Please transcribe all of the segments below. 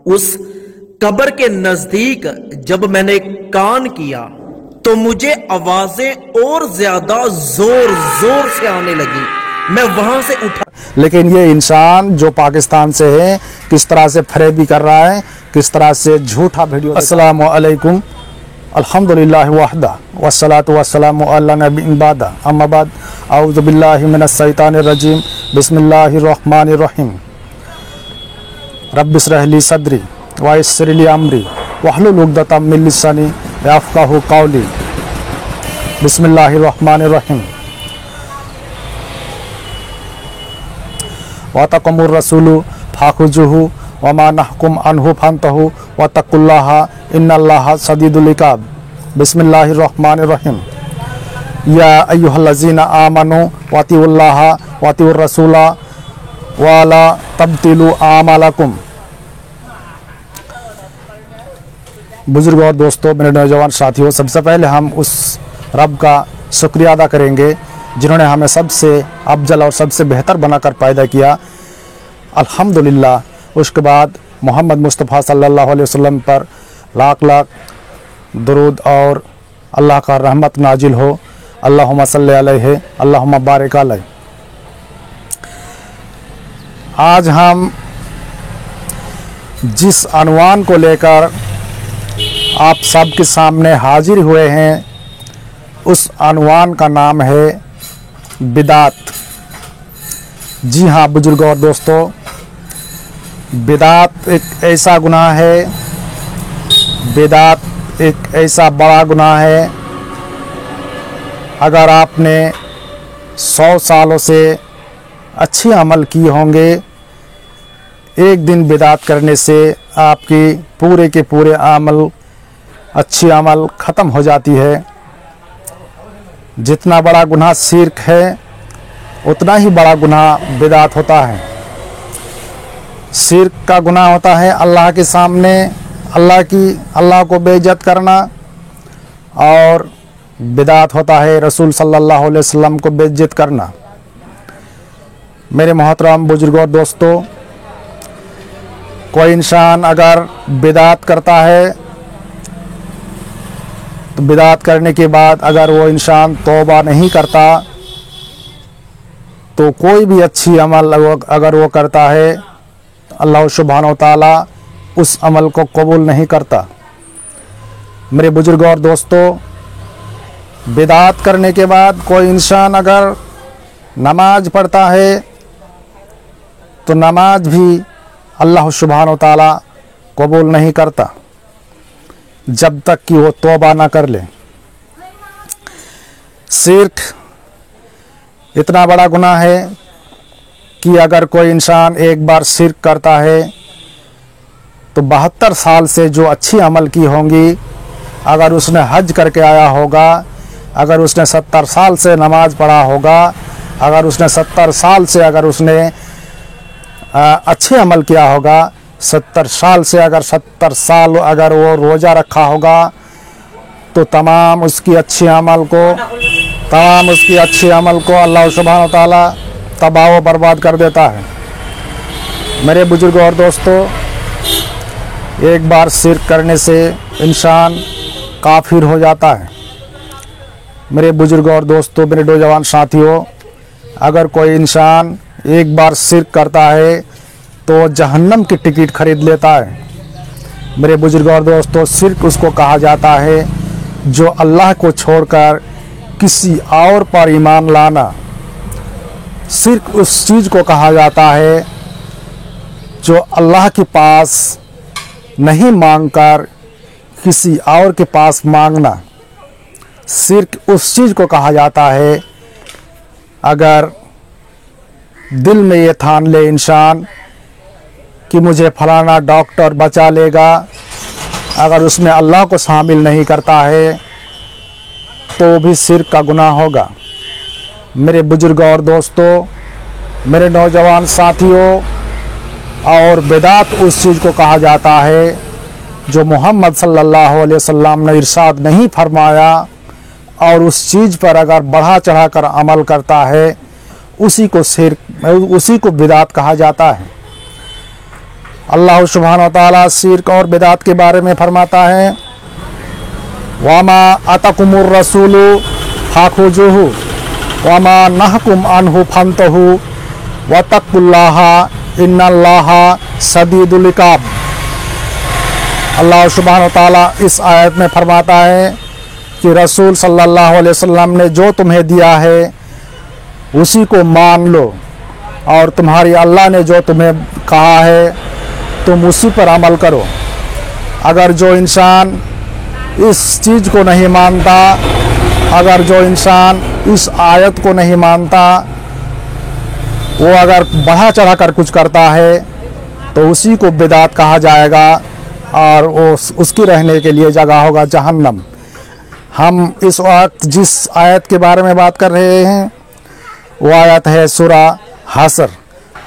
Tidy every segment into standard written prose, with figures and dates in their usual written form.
उस कब्र के नजदीक जब मैंने कान किया तो मुझे आवाजें और ज्यादा जोर जोर से आने लगी। मैं वहां से उठा, लेकिन ये इंसान जो पाकिस्तान से है किस तरह से फरेबी कर रहा है, किस तरह से झूठा वीडियो। अस्सलामु अलैकुम, अल्हम्दुलिल्लाह वहदा वस्सलातु वस्सलामु अला नबी बादा अम्मा बाद औज़ु बिल्लाहि मिनश शैतानिर रजीम बिस्मिल्लाहिर रहमानिर रहीम रब्बिश्रह ली सदरी व यस्सिर ली अमरी वहलुल उक़दतम मिन लिसानी यफ़क़हू क़ौली बिस्मिल्लाहिर रहमानिर रहीम वतक़ुमुर रसूलु फ़ाख़ुज़ूहु वमा नहकुम अन्हु फन्तहु वत्तक़ुल्लाहा इन्नल्लाहा शदीदुल इक़ाब बिस्मिल्लाहिर रहमानिर रहीम या अय्युहल्लज़ीना आमनू वअतिउल्लाहा वअतिउर रसूला वला तब्तिलू आमालकुम। बुजुर्ग और दोस्तों, मेरे नौजवान साथियों, सबसे पहले हम उस रब का शुक्रिया अदा करेंगे जिन्होंने हमें सबसे अफजल और सबसे बेहतर बनाकर पैदा किया, अल्हम्दुलिल्लाह। उसके बाद मोहम्मद मुस्तफ़ा सल्लल्लाहु अलैहि वसल्लम पर लाख लाख दरूद और अल्लाह का रहमत नाजिल हो। अल्लाहुम्मा सल्ली अलैहि अल्लाहुम्मा बारिक अलैहि। आज हम जिस अनवान को लेकर आप सबके सामने हाजिर हुए हैं, उस अनवान का नाम है बिदात। जी हाँ बुजुर्गों और दोस्तों, बिदात एक ऐसा गुनाह है, बिदात एक ऐसा बड़ा गुनाह है, अगर आपने 100 सालों से अच्छे अमल किए होंगे, एक दिन बिदात करने से आपकी पूरे के पूरे अमल अच्छी अमल ख़त्म हो जाती है। जितना बड़ा गुनाह शिर्क है उतना ही बड़ा गुनाह बिदात होता है। शिर्क का गुनाह होता है अल्लाह के सामने अल्लाह को बेइज्जत करना, और बिदात होता है रसूल सल्लल्लाहु अलैहि वसल्लम को बेइज्जत करना। मेरे मोहतरम बुजुर्गों और दोस्तों, कोई इंसान अगर बिदात करता है तो बिदात करने के बाद अगर वो इंसान तौबा नहीं करता तो कोई भी अच्छी अमल अगर वो करता है अल्लाह सुब्हानहू तआला उस अमल को कबूल नहीं करता। मेरे बुजुर्गों और दोस्तों, बिदात करने के बाद कोई इंसान अगर नमाज पढ़ता है तो नमाज भी अल्लाह सुब्हानहू तआला कबूल नहीं करता जब तक कि वो तौबा ना कर ले। शिर्क इतना बड़ा गुनाह है कि अगर कोई इंसान एक बार शिर्क करता है तो 72 साल से जो अच्छी अमल की होंगी, अगर उसने हज करके आया होगा, अगर उसने 70 साल से नमाज पढ़ा होगा, अगर उसने 70 साल से अगर उसने अच्छे अमल किया होगा, 70 साल से अगर 70 साल अगर वो रोज़ा रखा होगा, तो तमाम उसकी अच्छे अमल को अल्लाह सुब्हानहू तआला तबाह व बर्बाद कर देता है। मेरे बुजुर्गों और दोस्तों, एक बार शिर्क करने से इंसान काफिर हो जाता है। मेरे बुजुर्गों और दोस्तों, मेरे नौजवान साथियों, अगर कोई इंसान एक बार शिर्क करता है तो जहन्नम की टिकट खरीद लेता है। मेरे बुजुर्गों और दोस्तों, शिर्क उसको कहा जाता है जो अल्लाह को छोड़कर किसी और पर ईमान लाना। शिर्क उस चीज़ को कहा जाता है जो अल्लाह के पास नहीं मांगकर किसी और के पास मांगना। शिर्क उस चीज़ को कहा जाता है अगर दिल में ये ठान ले इंसान कि मुझे फलाना डॉक्टर बचा लेगा, अगर उसमें अल्लाह को शामिल नहीं करता है तो भी शिर्क का गुनाह होगा। मेरे बुजुर्गों और दोस्तों, मेरे नौजवान साथियों, और बिदात उस चीज़ को कहा जाता है जो मोहम्मद सल्लल्लाहु अलैहि वसल्लम ने इरशाद नहीं फरमाया, और उस चीज़ पर अगर बढ़ा चढ़ाकर अमल करता है उसी को बिदात कहा जाता है। अल्लाह सुब्हानहू व तआला शिर्क और बिदात के बारे में फरमाता है, वामा अतकुमुर रसूलु फाखुजुहु वामा नहकुम अन्हु फंतहु वतकुल्लाहा इन्नल्लाहा सदीदुल इकाब। अल्लाह सुब्हानहू व तआला इस आयत में फरमाता है कि रसूल सल्लल्लाहु अलैहि वसल्लम ने जो तुम्हें दिया है उसी को मान लो, और तुम्हारी अल्लाह ने जो तुम्हें कहा है तुम उसी पर अमल करो। अगर जो इंसान इस चीज़ को नहीं मानता, अगर जो इंसान इस आयत को नहीं मानता, वो अगर बढ़ा चढ़ा कर कुछ करता है तो उसी को बिदात कहा जाएगा, और वो उसकी रहने के लिए जगह होगा जहन्नम। हम इस वक्त जिस आयत के बारे में बात कर रहे हैं वो आयत है सूरा हसर,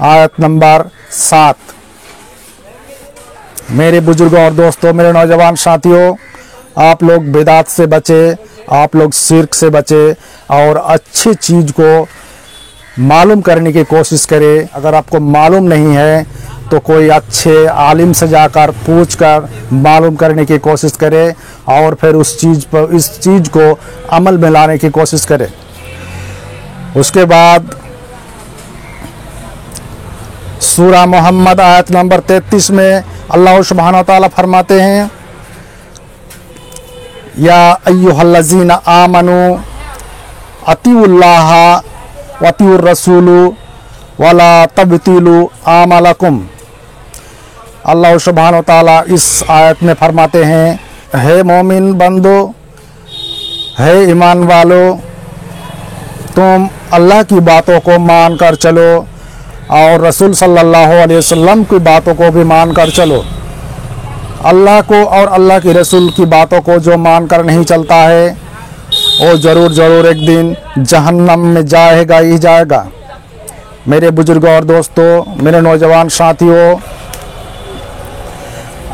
आयत नंबर 7। मेरे बुजुर्गों और दोस्तों, मेरे नौजवान साथियों, आप लोग बिदात से बचे, आप लोग शिर्क से बचे और अच्छी चीज़ को मालूम करने की कोशिश करें। अगर आपको मालूम नहीं है तो कोई अच्छे आलिम से जाकर पूछ कर मालूम करने की कोशिश करें और फिर उस चीज़ को अमल में लाने की कोशिश करें। उसके बाद सूरा मोहम्मद आयत नंबर 33 में अल्लाह सुब्हानहू व तआला फरमाते हैं, या अय्युहल्लज़ीना आमनू अतीउल्लाह व अतीउर रसूलु वला तबतिलु आमलकुम। अल्लाह सुब्हानहू व तआला इस आयत में फरमाते हैं, हे मोमिन बंदो, हे ईमान वालो, तुम अल्लाह की बातों को मान कर चलो और रसूल सल्लल्लाहु अलैहि वसल्लम की बातों को भी मान कर चलो। अल्लाह को और अल्लाह के रसूल की बातों को जो मान कर नहीं चलता है वो ज़रूर एक दिन जहन्नम में जाएगा ही जाएगा। मेरे बुजुर्गों और दोस्तों, मेरे नौजवान साथियों,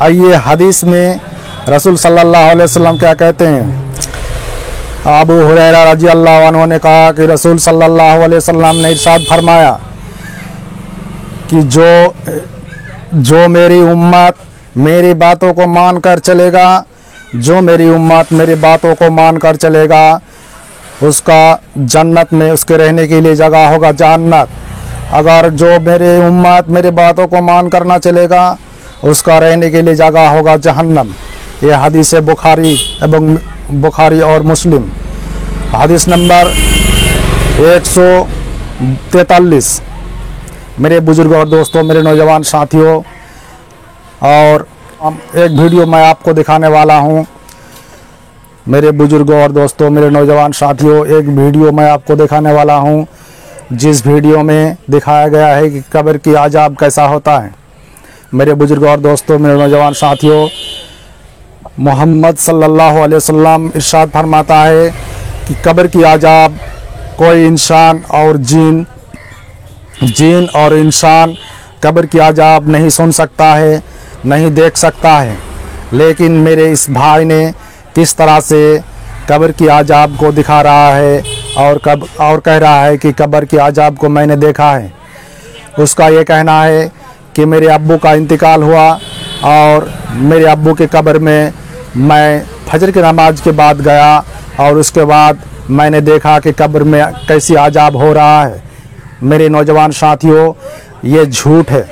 आइए हदीस में रसूल सल्लल्लाहु अलैहि वसल्लम क्या कहते हैं। अबू हुरैरा रजी अल्लाह अन्हु ने कहा कि रसूल सल्लल्लाहु अलैहि वसल्लम ने इरशाद फरमाया कि जो मेरी उम्मत मेरी बातों को मान कर चलेगा, जो मेरी उम्मत मेरी बातों को मान कर चलेगा, उसका जन्नत में उसके रहने के लिए जगह होगा जन्नत। अगर जो मेरी उम्मत मेरी बातों को मान कर ना चलेगा, उसका रहने के लिए जगह होगा जहन्नम। ये हदीस है बुखारी और मुस्लिम। हदीस नंबर 143। मेरे बुजुर्गों और दोस्तों, मेरे नौजवान साथियों, और एक वीडियो मैं आपको दिखाने वाला हूं। मेरे बुजुर्गों और दोस्तों, मेरे नौजवान साथियों, एक वीडियो मैं आपको दिखाने वाला हूं जिस वीडियो में दिखाया गया है कि कब्र की अजाब कैसा होता है। मेरे बुजुर्गों और दोस्तों, मेरे नौजवान साथियों, मोहम्मद सल्लल्लाहु अलैहि वसल्लम इरशाद फरमाता है कि कब्र की अजाब कोई इंसान और जिन और इंसान कब्र की अजाब नहीं सुन सकता है, नहीं देख सकता है। लेकिन मेरे इस भाई ने किस तरह से कब्र की अजाब को दिखा रहा है और कह रहा है कि कब्र की अजाब को मैंने देखा है। उसका ये कहना है कि मेरे अब्बू का इंतकाल हुआ और मेरे अब्बू के कब्र में मैं फजर की नमाज के बाद गया और उसके बाद मैंने देखा कि कब्र में कैसी अजाब हो रहा है। मेरे नौजवान साथियों, ये झूठ है।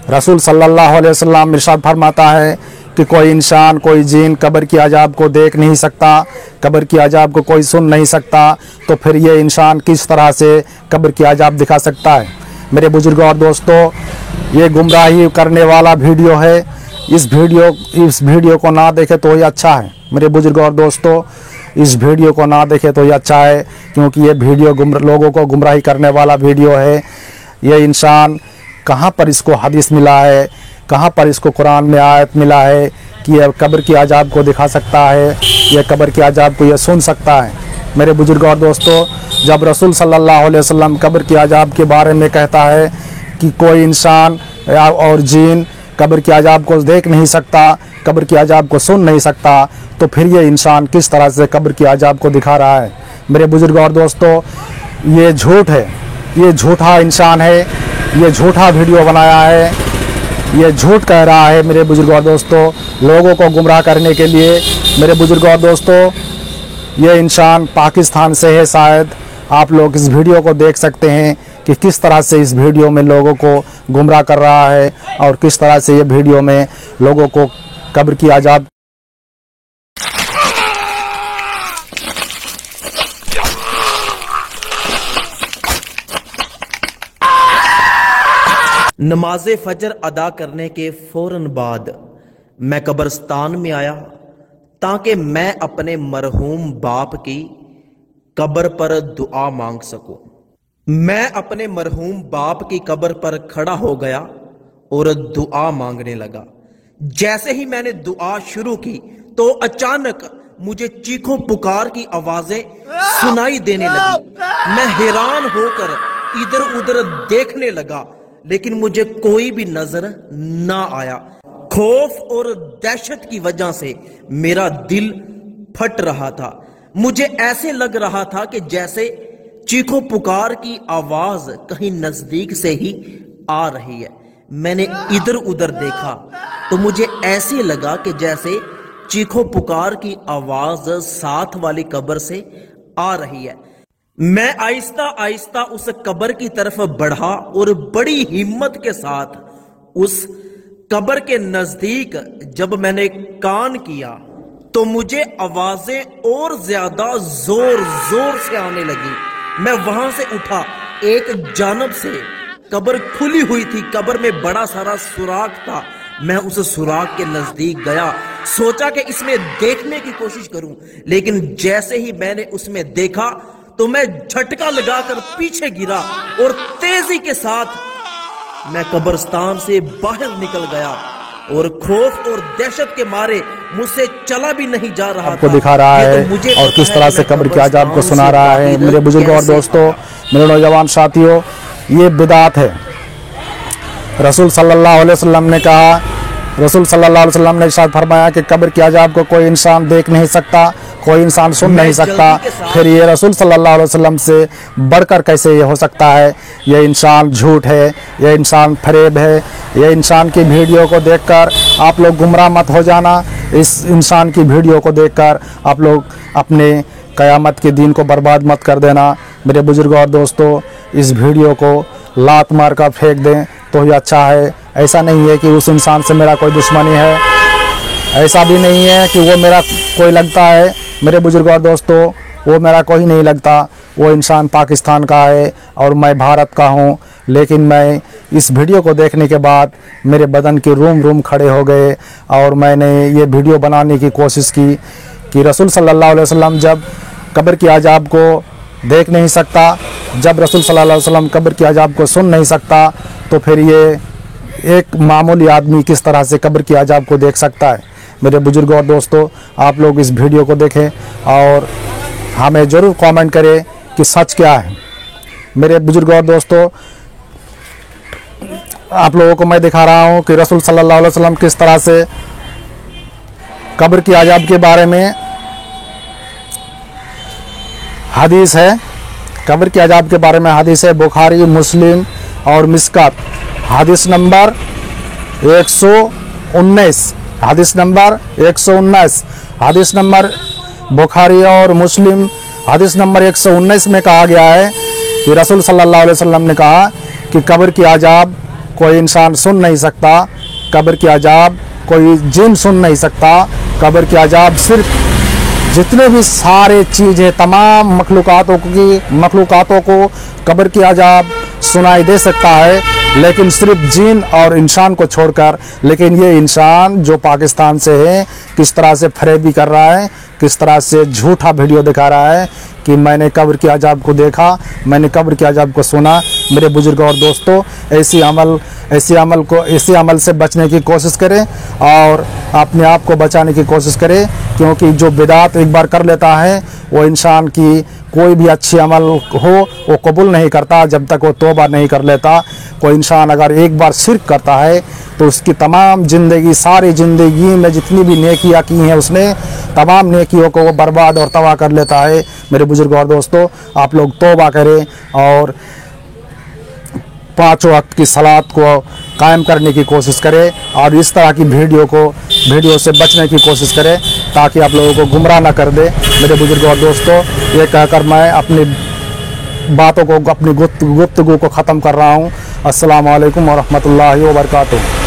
रसूल सल्लल्लाहु अलैहि वसल्लम इरशाद फरमाता है कि कोई इंसान कोई जिन कब्र की अजाब को देख नहीं सकता, कब्र की अजाब को कोई सुन नहीं सकता, तो फिर ये इंसान किस तरह से कब्र की अजाब दिखा सकता है। मेरे बुजुर्गों और दोस्तों, ये गुमराही करने वाला वीडियो है। इस वीडियो को ना देखे तो ही अच्छा है। मेरे बुजुर्गों और दोस्तों, इस वीडियो को ना देखे तो ही अच्छा है, क्योंकि ये वीडियो लोगों को गुमराही करने वाला वीडियो है। ये इंसान कहाँ पर इसको हदीस मिला है, कहाँ पर इसको कुरान में आयत मिला है कि यह कब्र की अजाब को दिखा सकता है, यह कब्र की अजाब को यह सुन सकता है। मेरे बुजुर्गों और दोस्तों, जब रसूल सल्लल्लाहु अलैहि वसल्लम कब्र की अजाब के बारे में कहता है कि कोई इंसान और जिन कब्र की अजाब को देख नहीं सकता, कब्र की अजाब को सुन नहीं सकता, तो फिर ये इंसान किस तरह से कब्र की अजाब को दिखा रहा है। मेरे बुजुर्गों और दोस्तों, ये झूठ है, ये झूठा इंसान है, ये झूठा वीडियो बनाया है। ये झूठ कह रहा है मेरे बुजुर्ग और दोस्तों, लोगों को गुमराह करने के लिए। मेरे बुजुर्ग और दोस्तों, ये इंसान पाकिस्तान से है। शायद आप लोग इस वीडियो को देख सकते हैं कि किस तरह से इस वीडियो में लोगों को गुमराह कर रहा है और किस तरह से ये वीडियो में लोगों को कब्र की अजाब नमाज फजर अदा करने के फौरन बाद मैं कब्रिस्तान में आया ताकि मैं अपने मरहूम बाप की कब्र पर दुआ मांग सकूं। मैं अपने मरहूम बाप की कब्र पर खड़ा हो गया और दुआ मांगने लगा। जैसे ही मैंने दुआ शुरू की तो अचानक मुझे चीखों पुकार की आवाजें सुनाई देने लगी। मैं हैरान होकर इधर उधर देखने लगा, लेकिन मुझे कोई भी नजर ना आया। खौफ और दहशत की वजह से मेरा दिल फट रहा था। मुझे ऐसे लग रहा था कि जैसे चीखों पुकार की आवाज कहीं नजदीक से ही आ रही है। मैंने इधर उधर देखा तो मुझे ऐसे लगा कि जैसे चीखों पुकार की आवाज साथ वाली कब्र से आ रही है। मैं आहिस्ता आहिस्ता उस कब्र की तरफ बढ़ा और बड़ी हिम्मत के साथ उस कब्र के नजदीक जब मैंने कान किया तो मुझे आवाजें और ज्यादा जोर जोर से आने लगी। मैं वहां से उठा। एक जानब से कब्र खुली हुई थी, कब्र में बड़ा सारा सुराख था। मैं उस सुराख के नजदीक गया, सोचा कि इसमें देखने की कोशिश करूं, लेकिन जैसे ही मैंने उसमें देखा तो मैं झटका लगाकर पीछे गिरा और तेजी के साथ मैं कब्रिस्तान से बाहर निकल गया और खौफ और दहशत के मारे मुझसे चला भी नहीं जा रहा आपको दिखा रहा है तो और किस तरह से कब्र के अजाब को सुना रहा है। मेरे बुजुर्ग और दोस्तों, मेरे नौजवान साथियों, ये बिदात है। रसूल सल्लल्लाहु अलैहि वसल्लम ने कहा, रसूल सल्लल्लाहु अलैहि वसल्लम ने इरशाद फरमाया कि कब्र के अजाब को कोई इंसान देख नहीं सकता, कोई इंसान सुन नहीं सकता। फिर ये रसूल सल्लल्लाहु अलैहि वसल्लम से बढ़कर कैसे ये हो सकता है? ये इंसान झूठ है, ये इंसान फरेब है। ये इंसान की वीडियो को देखकर आप लोग गुमराह मत हो जाना। इस इंसान की वीडियो को देखकर आप लोग अपने क़यामत के दिन को बर्बाद मत कर देना। मेरे बुजुर्ग और दोस्तों, इस वीडियो को लात मार कर फेंक दें तो ही अच्छा है। ऐसा नहीं है कि उस इंसान से मेरा कोई दुश्मनी है, ऐसा भी नहीं है कि वो मेरा कोई लगता है। मेरे बुजुर्ग और दोस्तों, वो मेरा कोई नहीं लगता। वो इंसान पाकिस्तान का है और मैं भारत का हूँ। लेकिन मैं इस वीडियो को देखने के बाद मेरे बदन के रूम रूम खड़े हो गए और मैंने ये वीडियो बनाने की कोशिश की कि रसूल सल्लल्लाहु अलैहि वसल्लम जब कब्र के अजाब को देख नहीं सकता, जब रसूल सल्लल्लाहु अलैहि वसल्लम कब्र के अजाब को सुन नहीं सकता, तो फिर ये एक मामूली आदमी किस तरह से कब्र के अजाब को देख सकता है। मेरे बुजुर्ग और दोस्तों, आप लोग इस वीडियो को देखें और हमें ज़रूर कमेंट करें कि सच क्या है। मेरे बुजुर्ग और दोस्तों, आप लोगों को मैं दिखा रहा हूँ कि रसूल सल्लल्लाहु अलैहि वसल्लम किस तरह से कब्र के अजाब के बारे में हदीस है। कब्र के अजाब के बारे में हदीस है, बुखारी, मुस्लिम और मिस्कात। हदीस नंबर 119, हदीस नंबर 119, हदीस नंबर बुखारी और मुस्लिम हदीस नंबर 119 में कहा गया है कि रसूल सल्लल्लाहु अलैहि वसल्लम ने कहा कि कब्र के अजाब कोई इंसान सुन नहीं सकता, कब्र के अजाब कोई जिन सुन नहीं सकता। कब्र के अजाब सिर्फ जितने भी सारे चीज़ें, तमाम मखलूकातों को कब्र के अजाब सुनाई दे सकता है, लेकिन सिर्फ जिन और इंसान को छोड़कर। लेकिन ये इंसान जो पाकिस्तान से है, किस तरह से फरेबी कर रहा है, किस तरह से झूठा वीडियो दिखा रहा है कि मैंने कब्र के अजाब को देखा, मैंने कब्र के अजाब को सुना। मेरे बुजुर्ग और दोस्तों, ऐसे अमल से बचने की कोशिश करें और अपने आप को बचाने की कोशिश करें, क्योंकि जो बिदात एक बार कर लेता है वो इंसान की कोई भी अच्छी अमल हो वो कबूल नहीं करता जब तक वो तौबा नहीं कर लेता। कोई इंसान अगर एक बार शिर्क करता है तो उसकी तमाम ज़िंदगी, सारी ज़िंदगी में जितनी भी नेकियां की हैं उसने, तमाम नेकियों को वो बर्बाद और तबाह कर लेता है। मेरे बुजुर्ग और दोस्तों, आप लोग तौबा करें और 5 वक्त की सलात को कायम करने की कोशिश करें और इस तरह की वीडियो से बचने की कोशिश करें ताकि आप लोगों को गुमराह ना कर दे। मेरे बुजुर्ग और दोस्तों, ये कहकर मैं अपनी बातों को, अपनी गुफ्तगू को ख़त्म कर रहा हूँ। अस्सलाम वालेकुम व रहमतुल्लाहि व बरकातुहू।